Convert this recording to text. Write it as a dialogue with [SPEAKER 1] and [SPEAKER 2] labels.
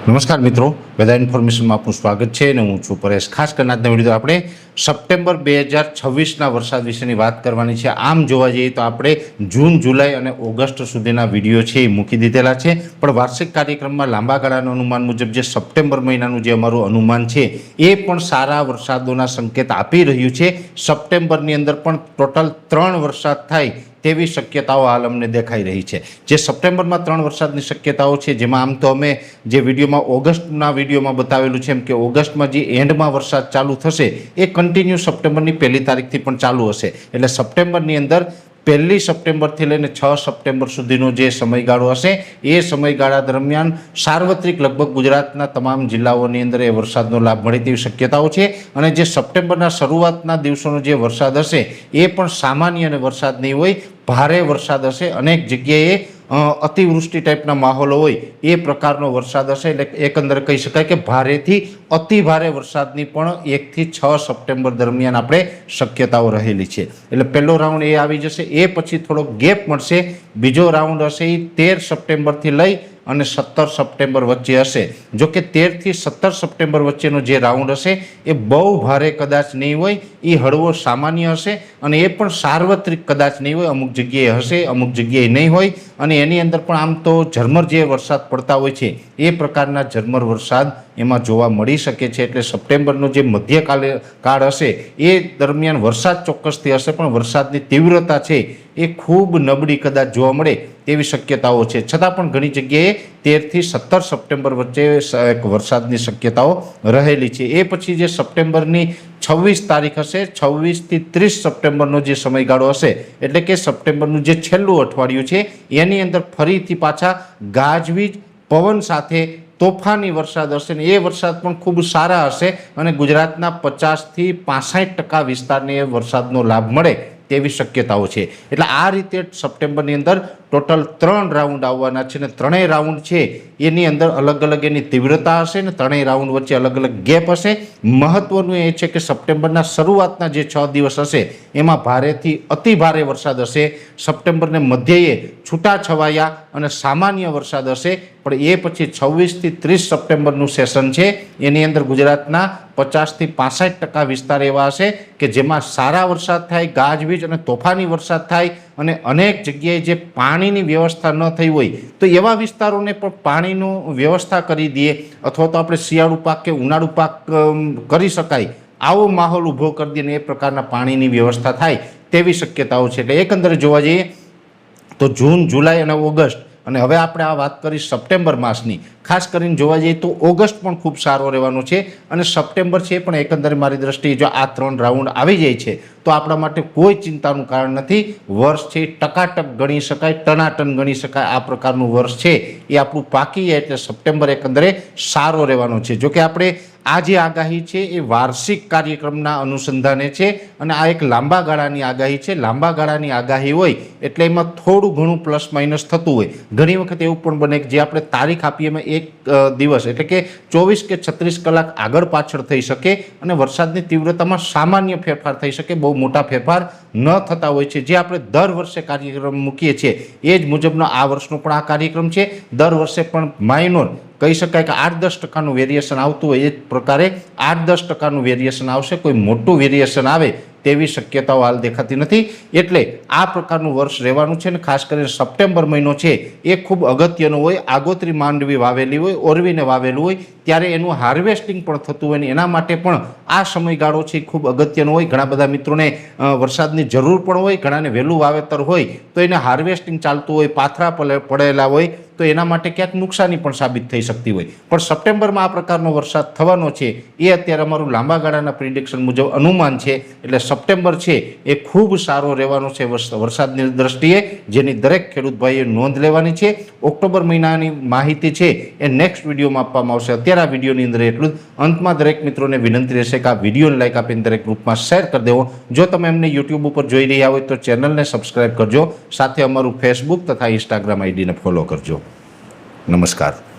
[SPEAKER 1] નમસ્કાર મિત્રો, વેધર ઇન્ફોર્મેશનમાં આપનું સ્વાગત છે અને હું છું પરેશ। ખાસ કરીને આજના વિડીયો આપણે સપ્ટેમ્બર 2026ના વરસાદ વિશેની વાત કરવાની છે। આમ જોવા જઈએ તો આપણે જૂન, જુલાઈ અને ઓગસ્ટ સુધીના વિડીયો છે એ મૂકી દીધેલા છે, પણ વાર્ષિક કાર્યક્રમમાં લાંબા ગાળાના અનુમાન મુજબ જે સપ્ટેમ્બર મહિનાનું જે અમારું અનુમાન છે એ પણ સારા વરસાદોના સંકેત આપી રહ્યું છે। સપ્ટેમ્બરની અંદર પણ ટોટલ 3 વરસાદ થાય તેવી શક્યતાઓ હાલ અમને દેખાઈ રહી છે। જે સપ્ટેમ્બરમાં 3 વરસાદની શક્યતાઓ છે, જેમાં આમ તો અમે જે વિડીયોમાં ઓગસ્ટના વિડીયોમાં બતાવેલું છે એમ કે ઓગસ્ટમાં જે એન્ડમાં વરસાદ ચાલુ થશે એ કન્ટિન્યુ સપ્ટેમ્બરની 1લી તારીખથી પણ ચાલુ હશે। એટલે સપ્ટેમ્બરની અંદર 1 સપ્ટેમ્બરથી લઈને 6 સપ્ટેમ્બર સુધીનો જે સમયગાળો હશે એ સમયગાળા દરમિયાન સાર્વત્રિક લગભગ ગુજરાતના તમામ જિલ્લાઓની અંદર એ વરસાદનો લાભ મળે તેવી શક્યતાઓ છે। અને જે સપ્ટેમ્બરના શરૂઆતના દિવસોનો જે વરસાદ હશે એ પણ સામાન્ય અને વરસાદ નહીં હોય, ભારે વરસાદ હશે। અનેક જગ્યાએ અતિવૃષ્ટિ ટાઈપના માહોલો હોય એ પ્રકારનો વરસાદ હશે। એટલે એકંદરે કહી શકાય કે ભારેથી અતિ ભારે વરસાદની પણ 1 થી 6 સપ્ટેમ્બર દરમિયાન આપણે શક્યતાઓ રહેલી છે। એટલે પહેલો રાઉન્ડ એ આવી જશે, એ પછી થોડો ગેપ મળશે। બીજો રાઉન્ડ હશે એ 13 સપ્ટેમ્બરથી લઈ અને 17 સપ્ટેમ્બર વચ્ચે હશે। જો કે 13 થી 17 સપ્ટેમ્બર વચ્ચેનો જે રાઉન્ડ હશે એ બહુ ભારે કદાચ નહીં હોય, એ હળવો સામાન્ય હશે અને એ પણ સાર્વત્રિક કદાચ નહીં હોય, અમુક જગ્યાએ હશે, અમુક જગ્યાએ નહીં હોય। અને એની અંદર પણ આમ તો ઝરમર જે વરસાદ પડતા હોય છે એ પ્રકારના ઝરમર વરસાદ એમાં જોવા મળી શકે છે। એટલે સપ્ટેમ્બરનો જે મધ્યકાળ હશે એ દરમિયાન વરસાદ ચોક્કસથી હશે, પણ વરસાદની તીવ્રતા છે એ ખૂબ નબળી કદાચ જોવા મળે તેવી શક્યતાઓ છે। છતાં પણ ઘણી જગ્યાએ 13 થી 17 સપ્ટેમ્બર વચ્ચે એક વરસાદની શક્યતાઓ રહેલી છે। એ પછી જે સપ્ટેમ્બરની 26 તારીખ હશે, 26 થી 30 સપ્ટેમ્બરનો જે સમયગાળો હશે, એટલે કે સપ્ટેમ્બરનું જે છેલ્લું અઠવાડિયું છે એની અંદર ફરીથી પાછા ગાજવીજ, પવન સાથે તોફાની વરસાદ હશે ને એ વરસાદ પણ ખૂબ સારા હશે અને ગુજરાતના 50 થી 65% વિસ્તારને એ વરસાદનો લાભ મળે તેવી શક્યતાઓ છે। એટલે આ રીતે સપ્ટેમ્બરની અંદર ટોટલ 3 રાઉન્ડ આવવાના છે ને 3ય રાઉન્ડ છે એની અંદર અલગ અલગ એની તીવ્રતા હશે ને 3ય રાઉન્ડ વચ્ચે અલગ અલગ ગેપ હશે। મહત્વનું એ છે કે સપ્ટેમ્બરના શરૂઆતના જે 6 દિવસ હશે એમાં ભારેથી અતિ ભારે વરસાદ હશે। સપ્ટેમ્બરને મધ્યએ છૂટાછવાયા અને સામાન્ય વરસાદ હશે, પણ એ પછી 26 થી 30 સપ્ટેમ્બરનું સેશન છે એની અંદર ગુજરાતના 50 થી 65% વિસ્તાર એવા હશે કે જેમાં સારા વરસાદ થાય, ગાજવીજ અને તોફાની વરસાદ થાય અને અનેક જગ્યાએ જે પાણીની વ્યવસ્થા ન થઈ હોય તો એવા વિસ્તારોને પણ પાણીનું વ્યવસ્થા કરી દઈએ, અથવા તો આપણે શિયાળુ પાક કે ઉનાળુ પાક કરી શકાય આવો માહોલ ઊભો કરી દઈએ ને એ પ્રકારના પાણીની વ્યવસ્થા થાય તેવી શક્યતાઓ છે। એટલે એકંદરે જોવા જઈએ તો જૂન, જુલાઈ અને ઓગસ્ટ, અને હવે આપણે આ વાત કરી સપ્ટેમ્બર માસની, ખાસ કરીને જોવા જઈએ તો ઓગસ્ટ પણ ખૂબ સારો રહેવાનો છે અને સપ્ટેમ્બર છે પણ એકંદરે મારી દ્રષ્ટિએ જો આ 3 રાઉન્ડ આવી જાય છે તો આપણા માટે કોઈ ચિંતાનું કારણ નથી। વર્ષ છે ટકાટક ગણી શકાય, ટનાટન ગણી શકાય આ પ્રકારનું વર્ષ છે એ આપણું પાકી જાય। એટલે સપ્ટેમ્બર એકંદરે સારો રહેવાનો છે। જોકે આપણે આ જે આગાહી છે એ વાર્ષિક કાર્યક્રમના અનુસંધાને છે અને આ એક લાંબા ગાળાની આગાહી છે। લાંબા ગાળાની આગાહી હોય એટલે એમાં થોડું ઘણું પ્લસ માઇનસ થતું હોય। ઘણી વખત એવું પણ બને કે જે આપણે તારીખ આપીએ એમાં એક દિવસ એટલે કે 24 કે 36 કલાક આગળ પાછળ થઈ શકે અને વરસાદની તીવ્રતામાં સામાન્ય ફેરફાર થઈ શકે, બહુ મોટા ફેરફાર ન થતા હોય છે। જે આપણે દર વર્ષે કાર્યક્રમ મૂકીએ છીએ એ જ મુજબનો આ વર્ષનો પણ આ કાર્યક્રમ છે। દર વર્ષે પણ માઇનોર કહી શકાય કે 8-10% વેરિએશન આવતું હોય, એ જ પ્રકારે 8-10% વેરિએશન આવશે। કોઈ મોટું વેરિએશન આવે તેવી શક્યતાઓ હાલ દેખાતી નથી। એટલે આ પ્રકારનું વર્ષ રહેવાનું છે ને ખાસ કરીને સપ્ટેમ્બર મહિનો છે એ ખૂબ અગત્યનો હોય। આગોતરી માંડવી વાવેલી હોય, ઓરવીને વાવેલું હોય ત્યારે એનું હાર્વેસ્ટિંગ પણ થતું હોય ને એના માટે પણ આ સમયગાળો છે એ ખૂબ અગત્યનો હોય। ઘણા બધા મિત્રોને વરસાદની જરૂર પણ હોય, ઘણાને વહેલું વાવેતર હોય તો એને હાર્વેસ્ટિંગ ચાલતું હોય, પાથરા પડેલા હોય તો એના માટે ક્યાંક નુકસાની પણ સાબિત થઈ શકતી હોય। પણ સપ્ટેમ્બરમાં આ પ્રકારનો વરસાદ થવાનો છે એ અત્યારે અમારું લાંબા ગાળાના પ્રિડિક્શન મુજબ અનુમાન છે। એટલે સપ્ટેમ્બર છે એ ખૂબ સારો રહેવાનો છે વરસાદની દ્રષ્ટિએ, જેની દરેક ખેડૂત ભાઈએ નોંધ લેવાની છે। ઓક્ટોબર મહિનાની માહિતી છે એ નેક્સ્ટ વિડીયોમાં આપવામાં આવશે। અત્યારે આ વિડીયોની અંદર એટલું જ। અંતમાં દરેક મિત્રોને વિનંતી રહેશે કે આ વિડીયોને લાઈક આપીને દરેક ગ્રુપમાં શેર કરી દેવો। જો તમે એમને યુટ્યુબ ઉપર જોઈ રહ્યા હોય તો ચેનલને સબસ્ક્રાઈબ કરજો, સાથે અમારું ફેસબુક તથા ઇન્સ્ટાગ્રામ આઈડીને ફોલો કરજો। નમસ્કાર।